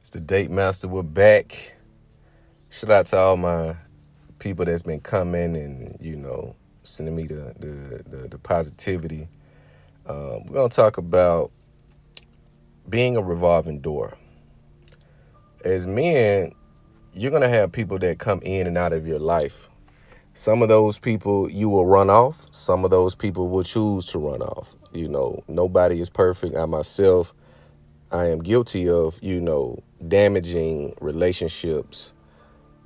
It's the Date Master. We're back. Shout out to all my people that's been coming and sending me the positivity. We're gonna talk about being a revolving door. As men, you're gonna have people that come in and out of your life. Some of those people you will run off. Some of those people will choose to run off. Nobody is perfect. I am guilty of damaging relationships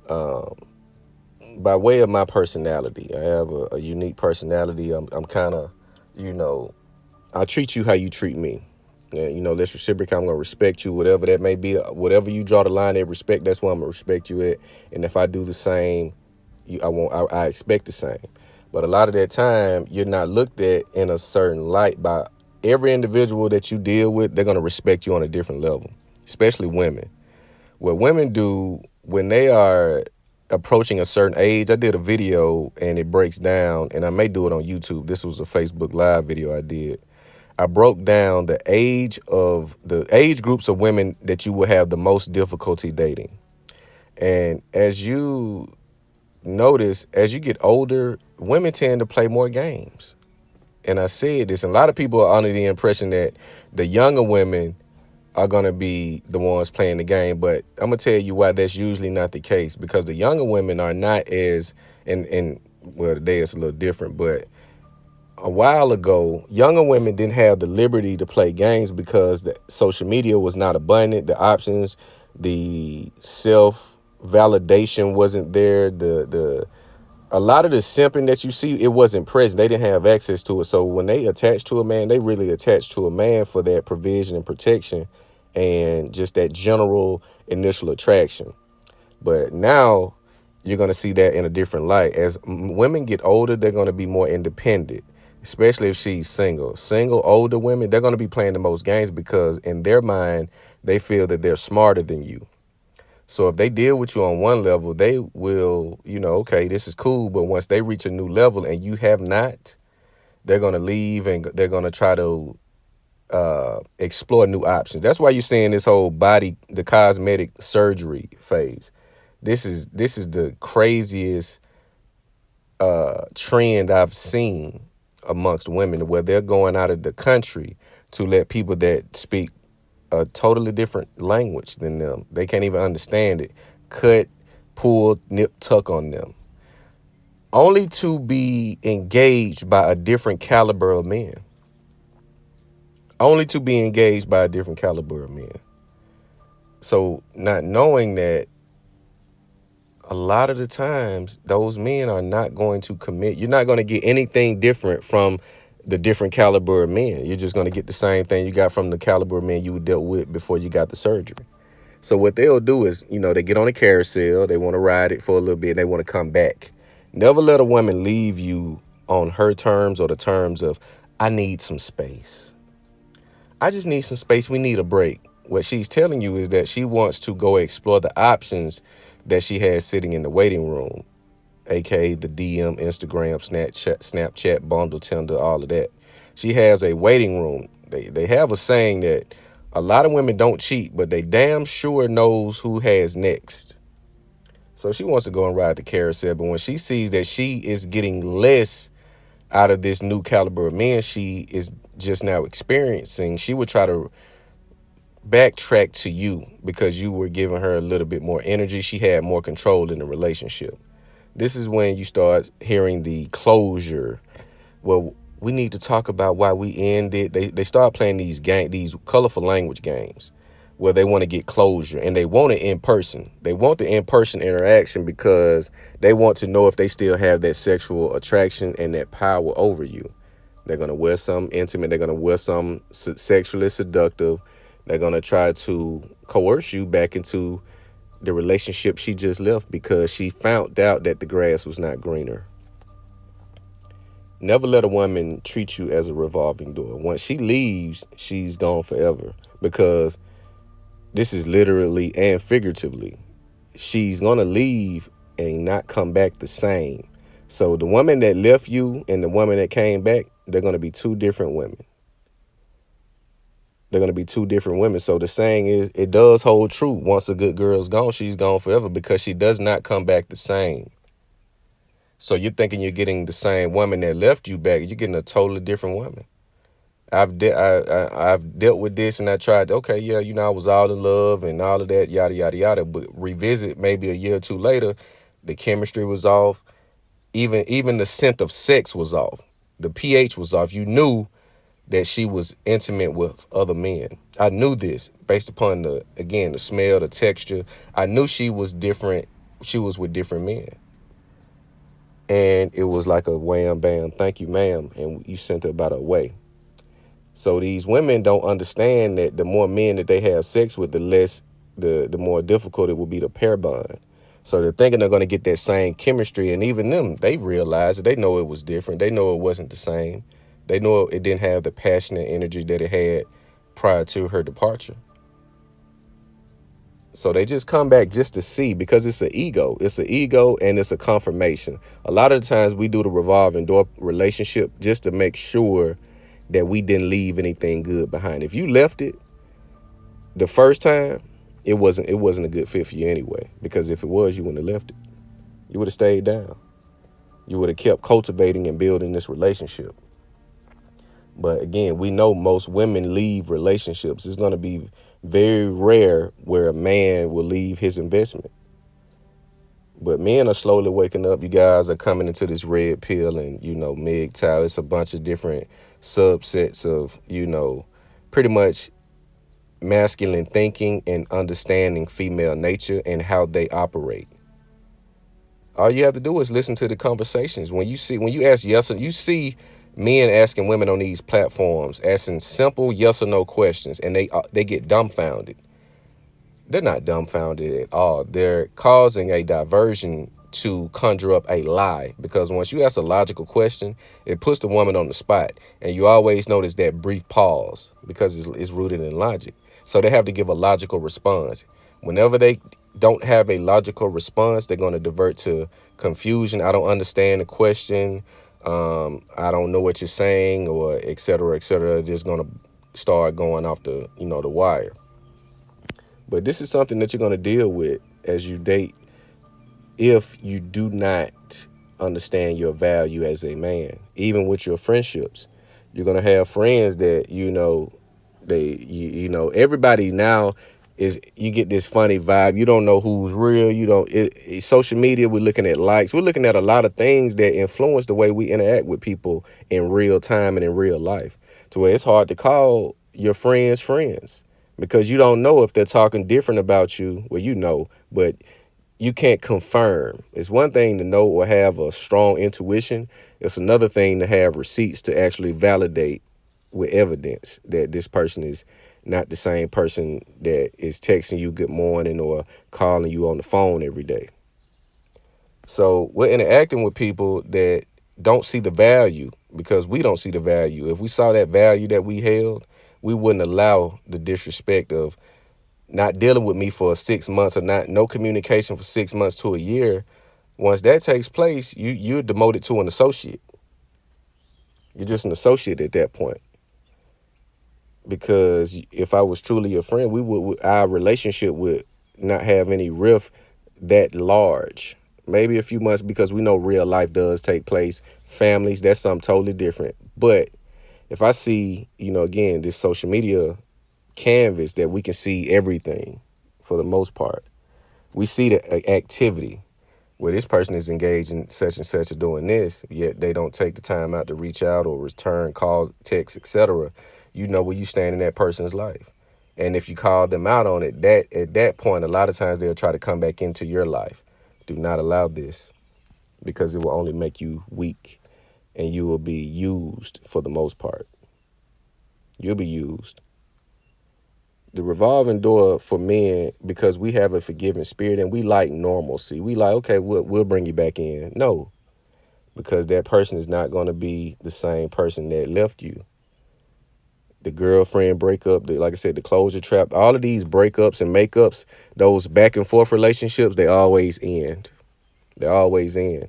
by way of my personality. I have a unique personality. I'm kind of, you know, I'll treat you how you treat me. And, let's reciprocate. I'm going to respect you, whatever that may be. Whatever you draw the line at respect, that's where I'm going to respect you at. And if I do the same, I expect the same. But a lot of that time, you're not looked at in a certain light by every individual that you deal with. They're going to respect you on a different level, especially women. What women do when they are approaching a certain age, I did a video and it breaks down, and I may do it on YouTube. This was a Facebook Live video I did. I broke down the age groups of women that you will have the most difficulty dating. And as you notice, as you get older, women tend to play more games. And I said this, and a lot of people are under the impression that the younger women are going to be the ones playing the game. But I'm going to tell you why that's usually not the case, because the younger women are not as, and well, today it's a little different, but a while ago, younger women didn't have the liberty to play games because the social media was not abundant. The options, the self validation wasn't there. The a lot of the simping that you see, it wasn't present. They didn't have access to it. So when they attach to a man, they really attach to a man for that provision and protection and just that general initial attraction. But now you're going to see that in a different light. As women get older, they're going to be more independent, especially if she's single. Single, older women, they're going to be playing the most games because in their mind, they feel that they're smarter than you. So if they deal with you on one level, they will, okay, this is cool. But once they reach a new level and you have not, they're going to leave and they're going to try to explore new options. That's why you're seeing this whole the cosmetic surgery phase. This is the craziest trend I've seen amongst women, where they're going out of the country to let people that speak a totally different language than them, they can't even understand it, cut, pull, nip, tuck on them, only to be engaged by a different caliber of men. Only to be engaged by a different caliber of men. So not knowing that a lot of the times those men are not going to commit. You're not going to get anything different from the different caliber of men. You're just going to get the same thing you got from the caliber of men you dealt with before you got the surgery. So what they'll do is, they get on a carousel. They want to ride it for a little bit. And they want to come back. Never let a woman leave you on her terms or the terms of, I need some space. I just need some space. We need a break. What she's telling you is that she wants to go explore the options that she has sitting in the waiting room, aka the DM, Instagram, Snapchat, bundle, Tinder, all of that. She has a waiting room. They have a saying that a lot of women don't cheat, but they damn sure knows who has next. So she wants to go and ride the carousel, but when she sees that she is getting less out of this new caliber of men she is just now experiencing, she would try to backtrack to you because you were giving her a little bit more energy. She had more control in the relationship. This is when you start hearing the closure. Well, we need to talk about why we ended. They start playing these colorful language games where they want to get closure, and they want it in person. They want the in-person interaction because they want to know if they still have that sexual attraction and that power over you. They're going to wear something intimate. They're going to wear something sexually seductive. They're going to try to coerce you back into the relationship she just left because she found out that the grass was not greener. Never let a woman treat you as a revolving door. Once she leaves, she's gone forever, because this is literally and figuratively. She's going to leave and not come back the same. So the woman that left you and the woman that came back, they're going to be two different women. They're going to be two different women. So the saying is, it does hold true. Once a good girl's gone, she's gone forever, because she does not come back the same. So you're thinking you're getting the same woman that left you back. You're getting a totally different woman. I've dealt with this, and I tried. Okay, yeah, I was all in love and all of that, yada yada yada. But revisit maybe a year or two later, the chemistry was off. Even the scent of sex was off. The pH was off. You knew that she was intimate with other men. I knew this based upon the smell, the texture. I knew she was different. She was with different men. And it was like a wham bam, thank you, ma'am. And you sent her about her way. So these women don't understand that the more men that they have sex with, the more difficult it will be to pair bond. So they're thinking they're going to get that same chemistry, and even them, they realize it. They know it was different. They know it wasn't the same. They know it didn't have the passion and energy that it had prior to her departure. So they just come back just to see, because it's an ego. It's an ego, and it's a confirmation. A lot of the times we do the revolving door relationship just to make sure that we didn't leave anything good behind. If you left it the first time, it wasn't a good fit for you anyway. Because if it was, you wouldn't have left it. You would have stayed down. You would have kept cultivating and building this relationship. But again, we know most women leave relationships. It's going to be very rare where a man will leave his investment. But men are slowly waking up. You guys are coming into this red pill and, MGTOW. It's a bunch of different subsets of, pretty much masculine thinking and understanding female nature and how they operate. All you have to do is listen to the conversations. When you ask yes, or you see men asking women on these platforms, asking simple yes or no questions, and they get dumbfounded. They're not dumbfounded at all. They're causing a diversion to conjure up a lie, because once you ask a logical question, it puts the woman on the spot, and you always notice that brief pause because it's rooted in logic. So they have to give a logical response. Whenever they don't have a logical response, they're going to divert to confusion. I don't understand the question. I don't know what you're saying, or et cetera, et cetera. Just going to start going off the wire. But this is something that you're going to deal with as you date, if you do not understand your value as a man. Even with your friendships, you're going to have friends that, everybody now you get this funny vibe. You don't know who's real. Social media, we're looking at likes. We're looking at a lot of things that influence the way we interact with people in real time and in real life, to where it's hard to call your friends, because you don't know if they're talking different about you. Well, but you can't confirm. It's one thing to know or have a strong intuition. It's another thing to have receipts to actually validate with evidence that this person is not the same person that is texting you good morning or calling you on the phone every day. So we're interacting with people that don't see the value, because we don't see the value. If we saw that value that we held, we wouldn't allow the disrespect of not dealing with me for 6 months, or no communication for 6 months to a year. Once that takes place, you're demoted to an associate. You're just an associate at that point. Because if I was truly a friend, our relationship would not have any rift that large. Maybe a few months, because we know real life does take place. Families, that's something totally different. But if I see, again, this social media canvas that we can see everything for the most part. We see the activity where this person is engaged in such and such or doing this, yet they don't take the time out to reach out or return calls, texts, etc. You know where you stand in that person's life. And if you call them out on it, at that point, a lot of times they'll try to come back into your life. Do not allow this, because it will only make you weak, and you will be used for the most part. You'll be used. The revolving door for men, because we have a forgiving spirit and we like normalcy. We like, okay, we'll bring you back in. No, because that person is not going to be the same person that left you. The girlfriend breakup, like I said, the closure trap, all of these breakups and makeups, those back and forth relationships, they always end. They always end,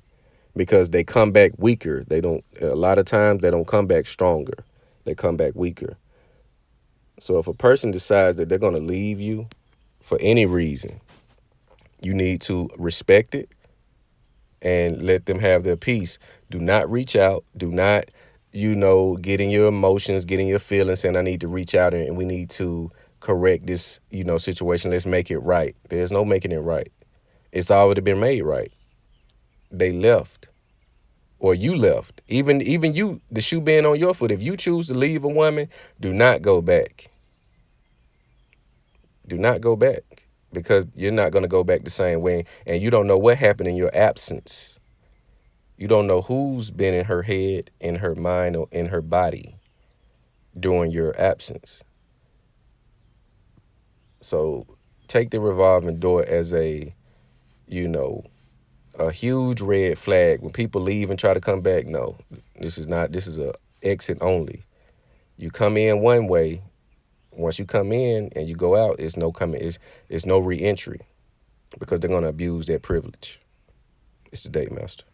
because they come back weaker. A lot of times they don't come back stronger. They come back weaker. So if a person decides that they're going to leave you for any reason, you need to respect it and let them have their peace. Do not reach out. Do not, get in your emotions, get in your feelings, saying I need to reach out and we need to correct this, situation. Let's make it right. There's no making it right. It's already been made right. They left. Or you left. Even you, the shoe being on your foot. If you choose to leave a woman, do not go back. Do not go back. Because you're not going to go back the same way. And you don't know what happened in your absence. You don't know who's been in her head, in her mind, or in her body during your absence. So take the revolving door as you know, a huge red flag. When people leave and try to come back, no, this is a exit only. You come in one way. Once you come in and you go out, it's no re-entry because they're gonna abuse that privilege. It's the date master.